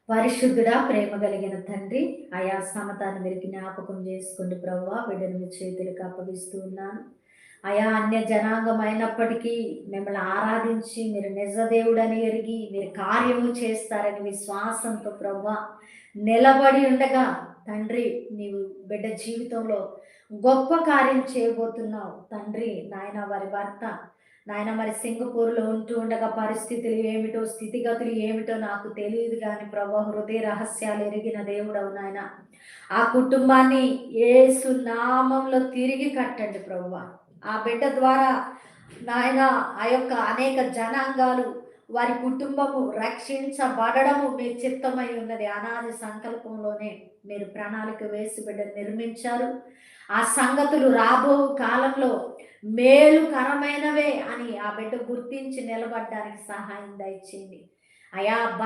పరిశుద్ధుడా, ప్రేమ కలిగిన తండ్రి, ఆయా సమతాన్ని మీరు జ్ఞాపకం చేసుకోండి ప్రభువా. బిడ్డను మీ చేతులకు అప్పగిస్తూ ఉన్నాను. అయా అన్య జనాంగం అయినప్పటికీ మిమ్మల్ని ఆరాధించి మీరు నిజ దేవుడని ఎరిగి మీరు కార్యము చేస్తారని విశ్వాసంతో ప్రభువా నిలబడి ఉండగా తండ్రి, నీవు బిడ్డ జీవితంలో గొప్ప కార్యం చేయబోతున్నావు తండ్రి. నాయన వారి భర్త నాయన మరి సింగపూర్‌లో ఉంటూ ఉండగా పరిస్థితులు ఏమిటో, స్థితిగతులు ఏమిటో నాకు తెలియదు గానీ ప్రభా, హృదయ రహస్యాలు ఎరిగిన దేవుడవు నాయన. ఆ కుటుంబాన్ని యేసు నామంలో తిరిగి కట్టండి ప్రభువా. ఆ బిడ్డ ద్వారా నాయన ఆ యొక్క అనేక జనాంగాలు వారి కుటుంబము రక్షించబడడము మీ చిత్తమై ఉన్నది. అనాది సంకల్పంలోనే మీరు ప్రణాళిక వేసి బిడ్డను నిర్మించారు. ఆ సంగతులు రాబో కాలంలో మేలుకరమైనవే అని ఆ బిడ్డ గుర్తించి నిలబడ్డానికి సహాయం దయచేయండి అయా.